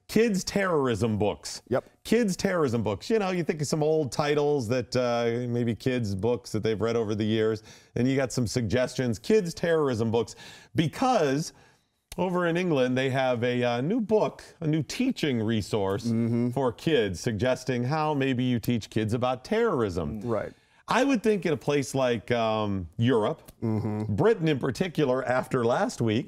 kids' terrorism books. Yep. Kids' terrorism books. You know, you think of some old titles that maybe kids' books that they've read over the years, and you got some suggestions. Kids' terrorism books, because over in England they have a new book, a new teaching resource for kids, suggesting how maybe you teach kids about terrorism. Right. I would think in a place like Europe, Britain in particular, after last week,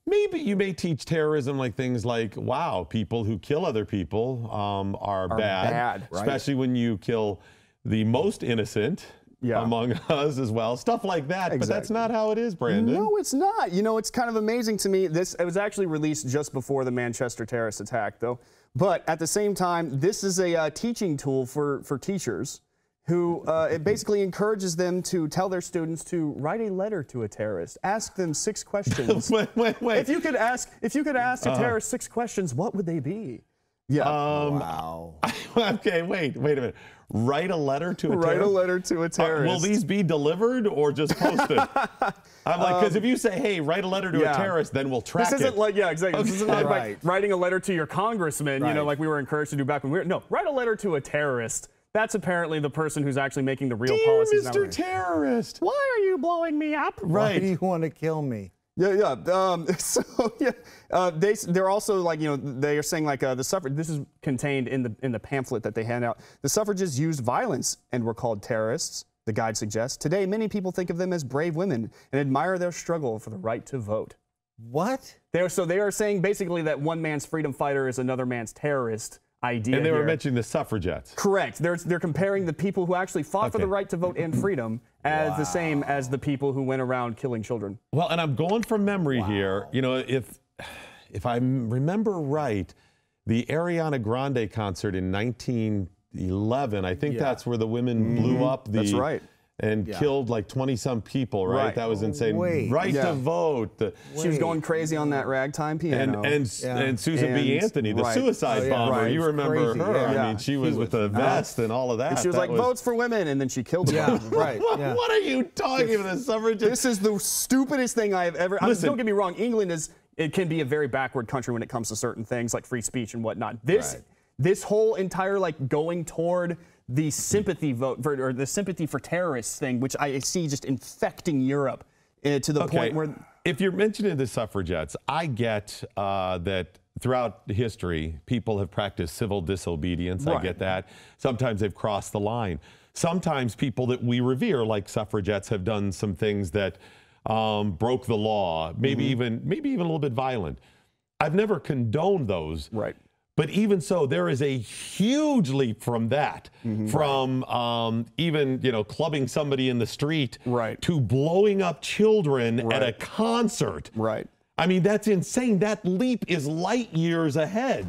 maybe you may teach terrorism like things like, wow, people who kill other people are bad, especially when you kill the most innocent among us as well. Stuff like that, but that's not how it is, Brandon. No, it's not. You know, it's kind of amazing to me. It was actually released just before the Manchester terrorist attack, though. But at the same time, this is a teaching tool for teachers who it basically encourages them to tell their students to write a letter to a terrorist. Ask them 6 questions. wait. If you could ask a terrorist 6 questions, what would they be? Yeah. Wow. Okay, wait a minute. Write a letter to a terrorist? Write a letter to a terrorist. Will these be delivered or just posted? I'm like, because if you say, hey, write a letter to a terrorist, then we'll track it. This isn't like, exactly. Okay. This isn't like writing a letter to your congressman, you know, like we were encouraged to do back when we were. No, write a letter to a terrorist. That's apparently the person who's actually making the real policies. Mr. Terrorist. Why are you blowing me up? Why do you want to kill me? They're also like, you know, they are saying like the suffrage. This is contained in the pamphlet that they hand out. The suffragists used violence and were called terrorists. The guide suggests today many people think of them as brave women and admire their struggle for the right to vote. What? They are saying basically that one man's freedom fighter is another man's terrorist idea. And they were mentioning the suffragettes. Correct. They're comparing the people who actually fought for the right to vote and freedom as the same as the people who went around killing children. Well, and I'm going from memory here. You know, if I remember right, the Ariana Grande concert in 1911, I think that's where the women blew up the... That's right. And killed like 20-some people, right? That was insane. Right to vote. She was going crazy on that ragtime piano. And Susan B. Anthony, the suicide bomber. You remember her. I mean, she was with the vest and all of that. And she was like, votes for women, and then she killed them. What are you talking about, the suffragettes? This is the stupidest thing I have ever... Listen, don't get me wrong, England it can be a very backward country when it comes to certain things like free speech and whatnot. This whole entire like going toward the sympathy vote or the sympathy for terrorists thing, which I see just infecting Europe to the point where... If you're mentioning the suffragettes, I get that throughout history, people have practiced civil disobedience. I get that. Sometimes they've crossed the line. Sometimes people that we revere, like suffragettes, have done some things that broke the law, maybe even a little bit violent. I've never condoned those. But even so, there is a huge leap from that, from even, you know, clubbing somebody in the street to blowing up children at a concert. I mean, that's insane. That leap is light years ahead.